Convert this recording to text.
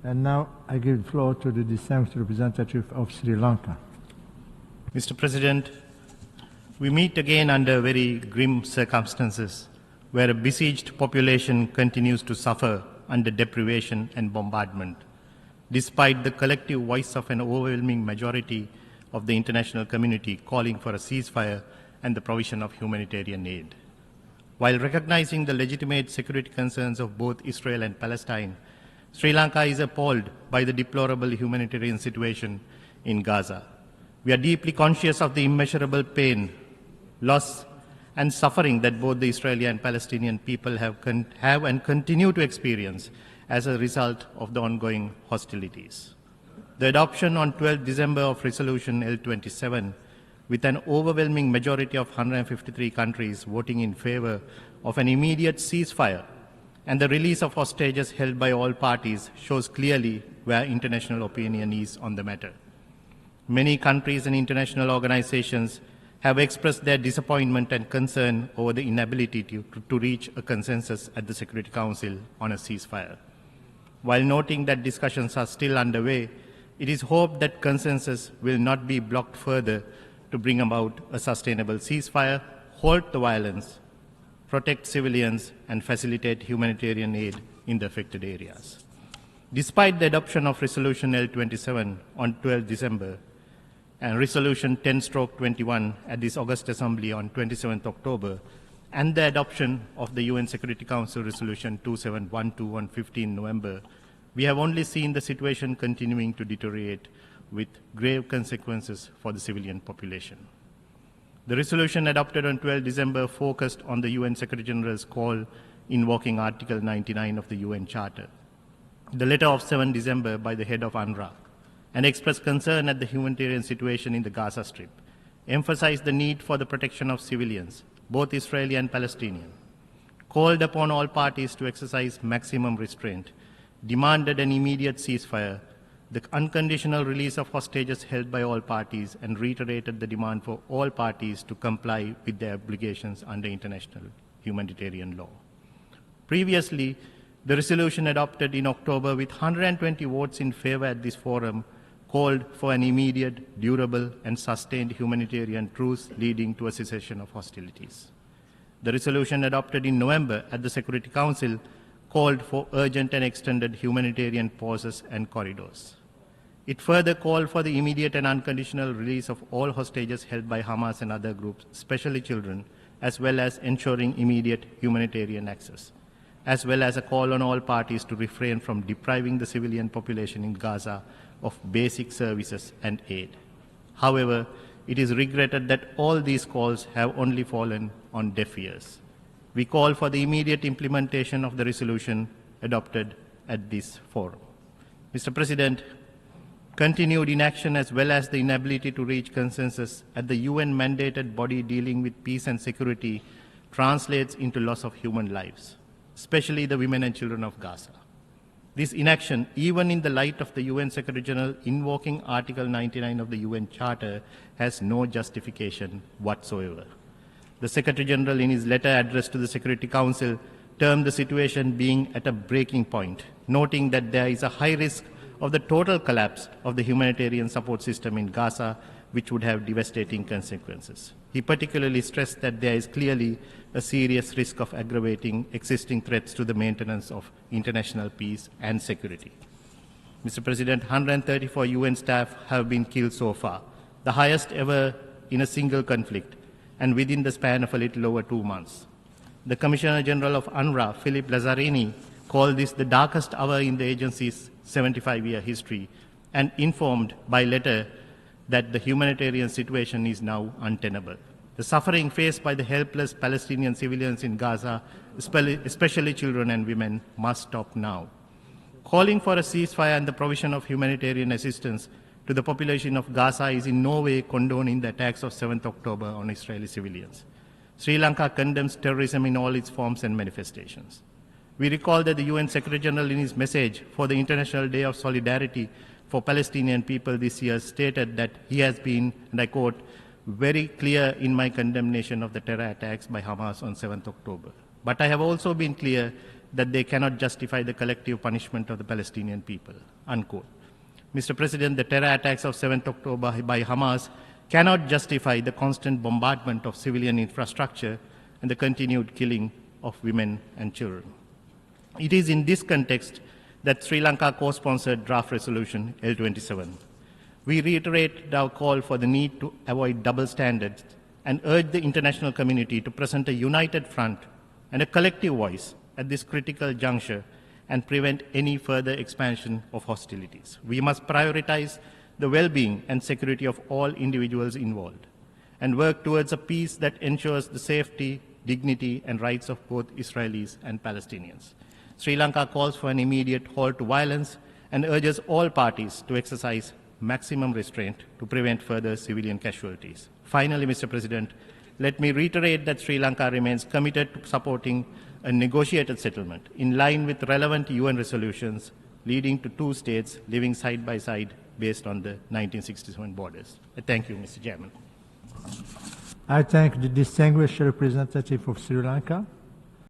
And now I give the floor to the distinguished representative of Sri Lanka. Mr. President, we meet again under very grim circumstances where a besieged population continues to suffer under deprivation and bombardment, despite the collective voice of an overwhelming majority of the international community calling for a ceasefire and the provision of humanitarian aid. While recognizing the legitimate security concerns of both Israel and Palestine, Sri Lanka is appalled by the deplorable humanitarian situation in Gaza. We are deeply conscious of the immeasurable pain, loss, and suffering that both the Israeli and Palestinian people have and continue to experience as a result of the ongoing hostilities. The adoption on 12 December of Resolution L27, with an overwhelming majority of 153 countries voting in favor of an immediate ceasefire and the release of hostages held by all parties, shows clearly where international opinion is on the matter. Many countries and international organizations have expressed their disappointment and concern over the inability to reach a consensus at the Security Council on a ceasefire. While noting that discussions are still underway, it is hoped that consensus will not be blocked further to bring about a sustainable ceasefire, halt the violence, protect civilians, and facilitate humanitarian aid in the affected areas. Despite the adoption of Resolution L27 on 12 December and Resolution 10/21 at this August Assembly on 27 October, and the adoption of the UN Security Council Resolution 2712 on 15 November, we have only seen the situation continuing to deteriorate with grave consequences for the civilian population. The resolution adopted on 12 December focused on the UN Secretary General's call invoking Article 99 of the UN Charter, the letter of 7 December by the head of UNRWA, and expressed concern at the humanitarian situation in the Gaza Strip, emphasized the need for the protection of civilians, both Israeli and Palestinian, called upon all parties to exercise maximum restraint, demanded an immediate ceasefire, the unconditional release of hostages held by all parties, and reiterated the demand for all parties to comply with their obligations under international humanitarian law. Previously, the resolution adopted in October with 120 votes in favor at this forum called for an immediate, durable, and sustained humanitarian truce leading to a cessation of hostilities. The resolution adopted in November at the Security Council called for urgent and extended humanitarian pauses and corridors. It further called for the immediate and unconditional release of all hostages held by Hamas and other groups, especially children, as well as ensuring immediate humanitarian access, as well as a call on all parties to refrain from depriving the civilian population in Gaza of basic services and aid. However, it is regretted that all these calls have only fallen on deaf ears. We call for the immediate implementation of the resolution adopted at this forum. Mr. President, continued inaction as well as the inability to reach consensus at the UN-mandated body dealing with peace and security translates into loss of human lives, especially the women and children of Gaza. This inaction, even in the light of the UN Secretary General invoking Article 99 of the UN Charter, has no justification whatsoever. The Secretary General, in his letter addressed to the Security Council, termed the situation being at a breaking point, noting that there is a high risk of the total collapse of the humanitarian support system in Gaza, which would have devastating consequences. He particularly stressed that there is clearly a serious risk of aggravating existing threats to the maintenance of international peace and security. Mr. President, 134 UN staff have been killed so far, the highest ever in a single conflict, and within the span of a little over 2 months. The Commissioner General of UNRWA, Philip Lazzarini, called this the darkest hour in the agency's 75-year history and informed by letter that the humanitarian situation is now untenable. The suffering faced by the helpless Palestinian civilians in Gaza, especially children and women, must stop now. Calling for a ceasefire and the provision of humanitarian assistance to the population of Gaza is in no way condoning the attacks of 7th October on Israeli civilians. Sri Lanka condemns terrorism in all its forms and manifestations. We recall that the UN Secretary General in his message for the International Day of Solidarity for Palestinian people this year stated that he has been, and I quote, very clear in my condemnation of the terror attacks by Hamas on 7th October. But I have also been clear that they cannot justify the collective punishment of the Palestinian people, unquote. Mr. President, the terror attacks of 7th October by Hamas cannot justify the constant bombardment of civilian infrastructure and the continued killing of women and children. It is in this context that Sri Lanka co-sponsored draft resolution L27. We reiterate our call for the need to avoid double standards and urge the international community to present a united front and a collective voice at this critical juncture and prevent any further expansion of hostilities. We must prioritize the well-being and security of all individuals involved and work towards a peace that ensures the safety, dignity, and rights of both Israelis and Palestinians. Sri Lanka calls for an immediate halt to violence and urges all parties to exercise maximum restraint to prevent further civilian casualties. Finally, Mr. President, let me reiterate that Sri Lanka remains committed to supporting a negotiated settlement in line with relevant UN resolutions leading to two states living side by side based on the 1967 borders. I thank you, Mr. Chairman. I thank the distinguished representative of Sri Lanka.